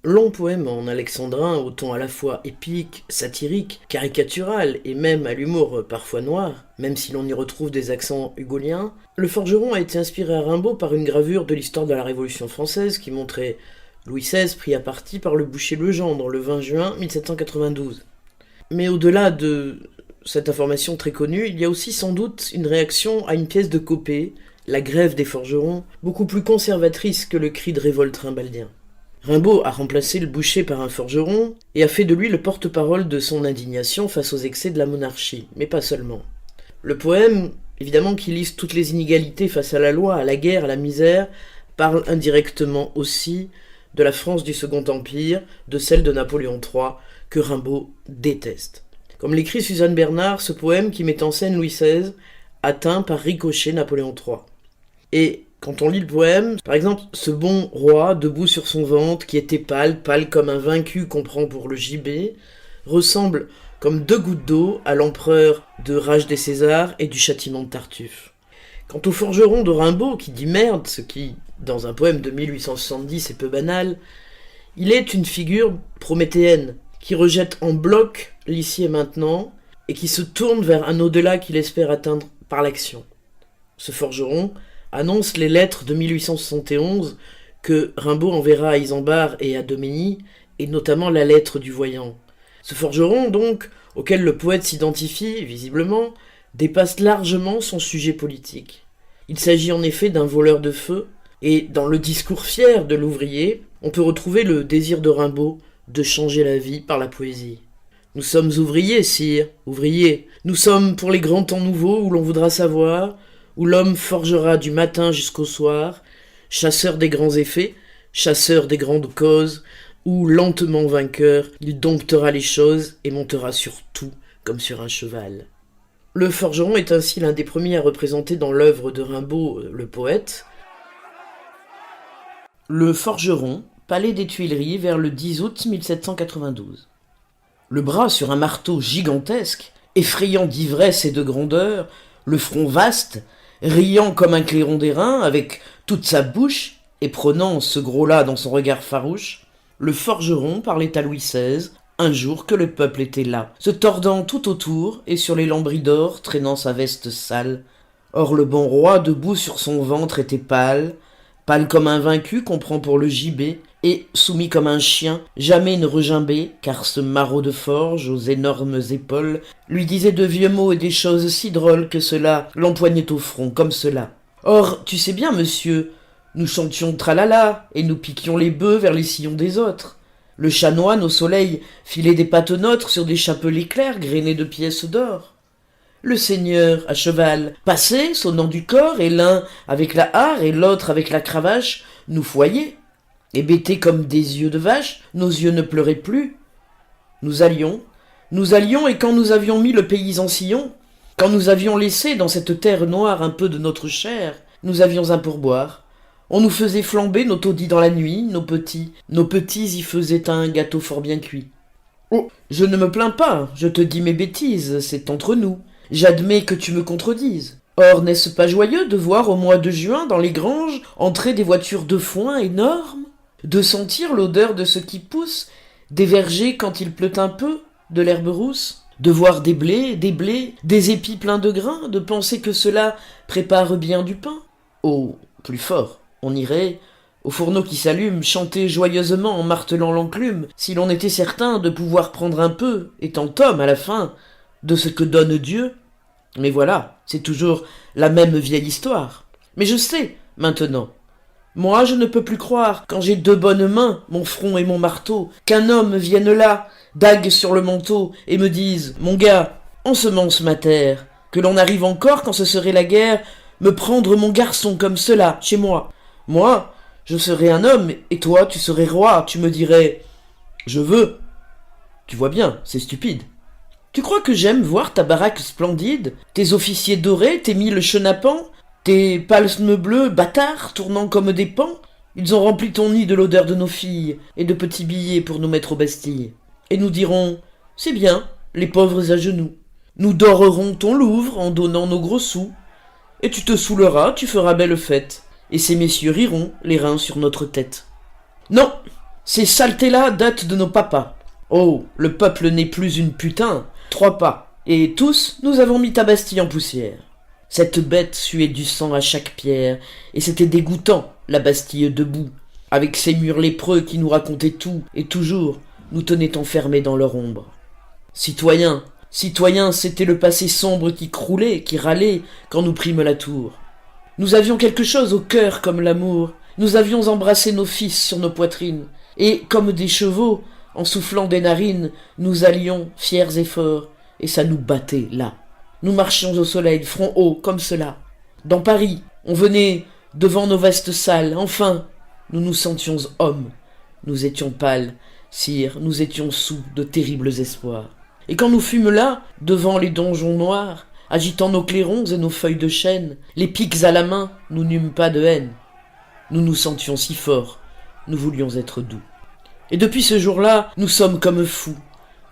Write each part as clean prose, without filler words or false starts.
Long poème en alexandrin au ton à la fois épique, satirique, caricatural et même à l'humour parfois noir, même si l'on y retrouve des accents hugoliens, Le Forgeron a été inspiré à Rimbaud par une gravure de l'histoire de la Révolution française qui montrait Louis XVI pris à partie par le boucher Legendre le 20 juin 1792. Mais au-delà de cette information très connue, il y a aussi sans doute une réaction à une pièce de Copé, La Grève des forgerons, beaucoup plus conservatrice que le cri de révolte rimbaldien. Rimbaud a remplacé le boucher par un forgeron et a fait de lui le porte-parole de son indignation face aux excès de la monarchie, mais pas seulement. Le poème, évidemment qui liste toutes les inégalités face à la loi, à la guerre, à la misère, parle indirectement aussi de la France du Second Empire, de celle de Napoléon III, que Rimbaud déteste. Comme l'écrit Suzanne Bernard, ce poème qui met en scène Louis XVI atteint par ricochet Napoléon III. Et quand on lit le poème, par exemple, ce bon roi, debout sur son ventre, qui était pâle, pâle comme un vaincu qu'on prend pour le gibet, ressemble comme deux gouttes d'eau à l'empereur de Rage des Césars et du châtiment de Tartuffe. Quant au forgeron de Rimbaud, qui dit merde, ce qui, dans un poème de 1870, est peu banal, il est une figure prométhéenne, qui rejette en bloc l'ici et maintenant, et qui se tourne vers un au-delà qu'il espère atteindre par l'action. Ce forgeron annonce les lettres de 1871 que Rimbaud enverra à Isambard et à Domény, et notamment la lettre du voyant. Ce forgeron, donc, auquel le poète s'identifie, visiblement, dépasse largement son sujet politique. Il s'agit en effet d'un voleur de feu, et dans le discours fier de l'ouvrier, on peut retrouver le désir de Rimbaud de changer la vie par la poésie. Nous sommes ouvriers, sire, ouvriers. Nous sommes pour les grands temps nouveaux où l'on voudra savoir, où l'homme forgera du matin jusqu'au soir, chasseur des grands effets, chasseur des grandes causes, où, lentement vainqueur, il domptera les choses et montera sur tout comme sur un cheval. Le forgeron est ainsi l'un des premiers à représenter dans l'œuvre de Rimbaud le poète. Le forgeron, palais des Tuileries, vers le 10 août 1792. Le bras sur un marteau gigantesque, effrayant d'ivresse et de grandeur, le front vaste, riant comme un clairon d'airain, avec toute sa bouche, et prenant ce gros-là dans son regard farouche, le forgeron parlait à Louis XVI, un jour que le peuple était là, se tordant tout autour, et sur les lambris d'or, traînant sa veste sale. Or le bon roi, debout sur son ventre, était pâle, pâle comme un vaincu qu'on prend pour le gibet, et, soumis comme un chien, jamais ne regimbait, car ce maraud de forge, aux énormes épaules, lui disait de vieux mots et des choses si drôles que cela l'empoignait au front, comme cela. Or, tu sais bien, monsieur, nous chantions tralala, et nous piquions les bœufs vers les sillons des autres. Le chanoine, au soleil, filait des patenôtres sur des chapelets clairs grainés de pièces d'or. Le seigneur, à cheval, passait, sonnant du corps, et l'un avec la hare et l'autre avec la cravache, nous foyait. Hébétés comme des yeux de vache, nos yeux ne pleuraient plus. Nous allions, et quand nous avions mis le pays en sillon, quand nous avions laissé dans cette terre noire un peu de notre chair, nous avions un pourboire. On nous faisait flamber nos taudis dans la nuit, nos petits y faisaient un gâteau fort bien cuit. Oh, je ne me plains pas, je te dis mes bêtises, c'est entre nous. J'admets que tu me contredises. Or, n'est-ce pas joyeux de voir au mois de juin, dans les granges, entrer des voitures de foin énormes, de sentir l'odeur de ce qui pousse, des vergers quand il pleut un peu, de l'herbe rousse, de voir des blés, des épis pleins de grains, de penser que cela prépare bien du pain. Oh, plus fort, on irait, au fourneau qui s'allume, chanter joyeusement en martelant l'enclume, si l'on était certain de pouvoir prendre un peu, étant homme à la fin, de ce que donne Dieu. Mais voilà, c'est toujours la même vieille histoire. Mais je sais, maintenant. Moi, je ne peux plus croire, quand j'ai deux bonnes mains, mon front et mon marteau, qu'un homme vienne là, dague sur le manteau, et me dise, mon gars, ensemence ma terre, que l'on arrive encore, quand ce serait la guerre, me prendre mon garçon comme cela, chez moi. Moi, je serais un homme, et toi, tu serais roi, tu me dirais, je veux. Tu vois bien, c'est stupide. Tu crois que j'aime voir ta baraque splendide, tes officiers dorés, tes 1000 chenapans, tes palmes bleus, bâtards, tournant comme des pans? Ils ont rempli ton nid de l'odeur de nos filles, et de petits billets pour nous mettre aux Bastilles. Et nous dirons, c'est bien, les pauvres à genoux. Nous dorerons ton Louvre en donnant nos gros sous. Et tu te saouleras, tu feras belle fête. Et ces messieurs riront, les reins sur notre tête. Non, Ces saletés-là datent de nos papas. Oh, le peuple n'est plus une putain. 3 pas. Et tous, nous avons mis ta Bastille en poussière. Cette bête suait du sang à chaque pierre, et c'était dégoûtant, la Bastille debout, avec ses murs lépreux qui nous racontaient tout, et toujours nous tenaient enfermés dans leur ombre. Citoyens, citoyens, c'était le passé sombre qui croulait, qui râlait, quand nous prîmes la tour. Nous avions quelque chose au cœur comme l'amour, nous avions embrassé nos fils sur nos poitrines, et, comme des chevaux, en soufflant des narines, nous allions, fiers et forts, et ça nous battait, là. Nous marchions au soleil, front haut, comme cela. Dans Paris, on venait devant nos vastes salles, enfin, nous nous sentions hommes. Nous étions pâles, sire, nous étions soûls de terribles espoirs. Et quand nous fûmes là, devant les donjons noirs, agitant nos clairons et nos feuilles de chêne, les pics à la main, nous n'eûmes pas de haine. Nous nous sentions si forts, nous voulions être doux. Et depuis ce jour-là, nous sommes comme fous.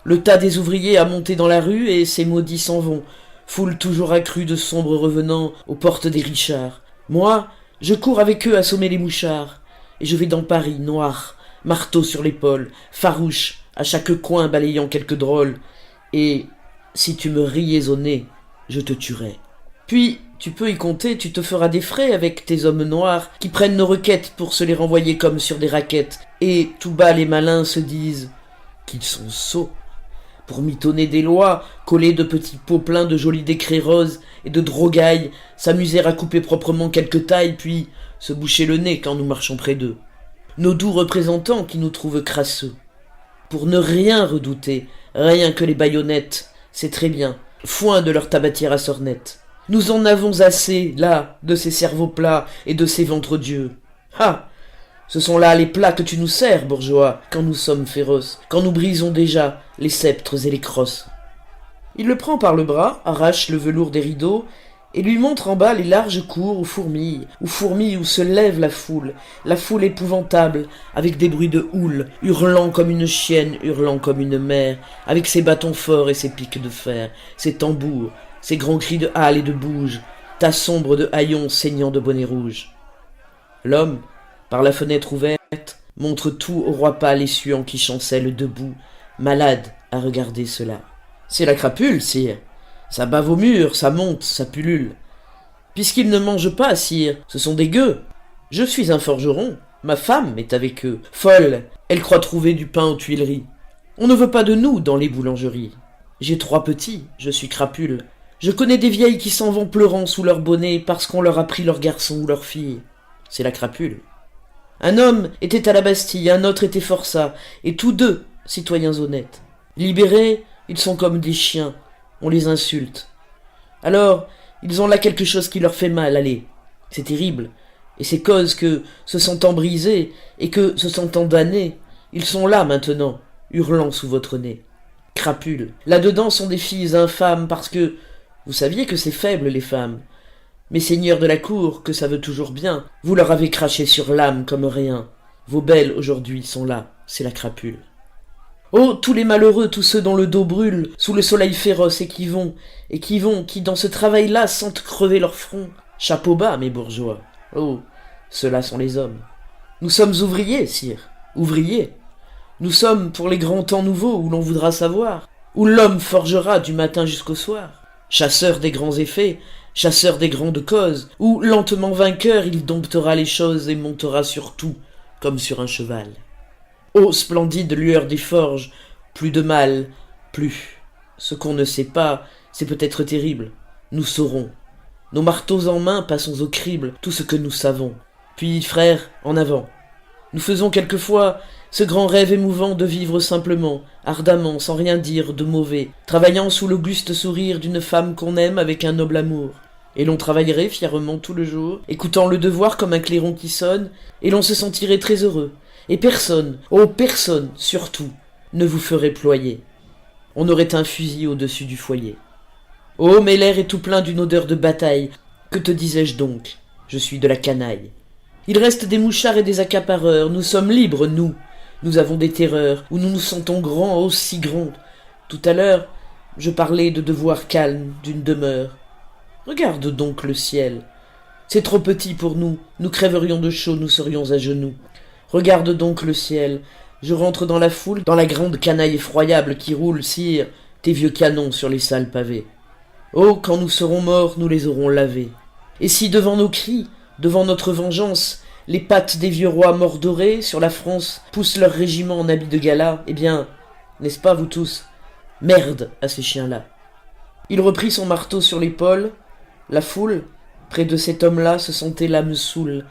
Le tas des ouvriers a monté dans la rue et ces maudits s'en vont, foule toujours accrue de sombres revenants aux portes des Richards. Moi, je cours avec eux assommer les mouchards, et je vais dans Paris, noir, marteau sur l'épaule, farouche, à chaque coin balayant quelque drôle, et si tu me riais au nez, je te tuerais. Puis, tu peux y compter, tu te feras des frais avec tes hommes noirs qui prennent nos requêtes pour se les renvoyer comme sur des raquettes, et tout bas les malins se disent qu'ils sont sots. Pour mitonner des lois, coller de petits pots pleins de jolis décrets roses et de drogailles, s'amuser à couper proprement quelques tailles, puis se boucher le nez quand nous marchons près d'eux. Nos doux représentants qui nous trouvent crasseux. Pour ne rien redouter, rien que les baïonnettes, c'est très bien, foin de leur tabatière à sornettes. Nous en avons assez, là, de ces cerveaux plats et de ces ventres dieux. Ah! Ce sont là les plats que tu nous sers, bourgeois, quand nous sommes féroces, quand nous brisons déjà les sceptres et les crosses. Il le prend par le bras, arrache le velours des rideaux, et lui montre en bas les larges cours où fourmille où se lève la foule épouvantable, avec des bruits de houle, hurlant comme une chienne, hurlant comme une mère, avec ses bâtons forts et ses pics de fer, ses tambours, ses grands cris de halle et de bouge, tas sombre de haillons saignant de bonnets rouges. L'homme, par la fenêtre ouverte, montre tout au roi pâle et suant qui chancelle debout, malade à regarder cela. C'est la crapule, sire. Ça bave au mur, ça monte, ça pullule. Puisqu'ils ne mangent pas, sire, ce sont des gueux. Je suis un forgeron, ma femme est avec eux. Folle, elle croit trouver du pain aux Tuileries. On ne veut pas de nous dans les boulangeries. J'ai 3 petits, je suis crapule. Je connais des vieilles qui s'en vont pleurant sous leur bonnet parce qu'on leur a pris leur garçon ou leur fille. C'est la crapule. Un homme était à la Bastille, un autre était forçat, et tous 2, citoyens honnêtes. Libérés, ils sont comme des chiens, on les insulte. Alors, ils ont là quelque chose qui leur fait mal, allez. C'est terrible, et c'est cause que, se sentant brisés, et que, se sentant damnés, ils sont là maintenant, hurlant sous votre nez. Crapules, là-dedans sont des filles infâmes, parce que, vous saviez que c'est faible les femmes. Mes seigneurs de la cour, que ça veut toujours bien, vous leur avez craché sur l'âme comme rien. Vos belles, aujourd'hui, sont là, c'est la crapule. Oh, tous les malheureux, tous ceux dont le dos brûle, sous le soleil féroce, et qui, dans ce travail-là, sentent crever leur front. Chapeau bas, mes bourgeois. Oh, ceux-là sont les hommes. Nous sommes ouvriers, sire, ouvriers. Nous sommes pour les grands temps nouveaux où l'on voudra savoir, où l'homme forgera du matin jusqu'au soir. Chasseur des grands effets, chasseur des grandes causes, où, lentement vainqueur, il domptera les choses et montera sur tout, comme sur un cheval. Ô splendide lueur des forges, plus de mal, plus. Ce qu'on ne sait pas, c'est peut-être terrible. Nous saurons. Nos marteaux en main, passons au crible tout ce que nous savons. Puis, frères, en avant. Nous faisons quelquefois ce grand rêve émouvant de vivre simplement, ardemment, sans rien dire de mauvais, travaillant sous l'auguste sourire d'une femme qu'on aime avec un noble amour. Et l'on travaillerait fièrement tout le jour, écoutant le devoir comme un clairon qui sonne, et l'on se sentirait très heureux. Et personne, oh personne, surtout, ne vous ferait ployer. On aurait un fusil au-dessus du foyer. Oh, mais l'air est tout plein d'une odeur de bataille. Que te disais-je donc? Je suis de la canaille. Il reste des mouchards et des accapareurs. Nous sommes libres, nous. Nous avons des terreurs, où nous nous sentons grands, oh si grands. Tout à l'heure, je parlais de devoir calme, d'une demeure. Regarde donc le ciel. C'est trop petit pour nous. Nous crèverions de chaud, nous serions à genoux. Regarde donc le ciel. Je rentre dans la foule, dans la grande canaille effroyable qui roule, sire, tes vieux canons sur les sales pavés. Oh, quand nous serons morts, nous les aurons lavés. Et si devant nos cris, devant notre vengeance, les pattes des vieux rois mordorés sur la France poussent leurs régiments en habits de gala, eh bien, n'est-ce pas vous tous, merde à ces chiens-là. Il reprit son marteau sur l'épaule. La foule, près de cet homme-là, se sentait l'âme saoule.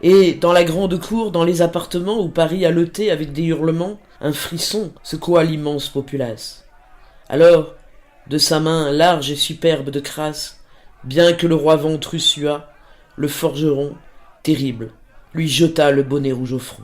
Et, dans la grande cour, dans les appartements où Paris haletait avec des hurlements, un frisson secoua l'immense populace. Alors, de sa main large et superbe de crasse, bien que le roi ventru suât, le forgeron, terrible, lui jeta le bonnet rouge au front.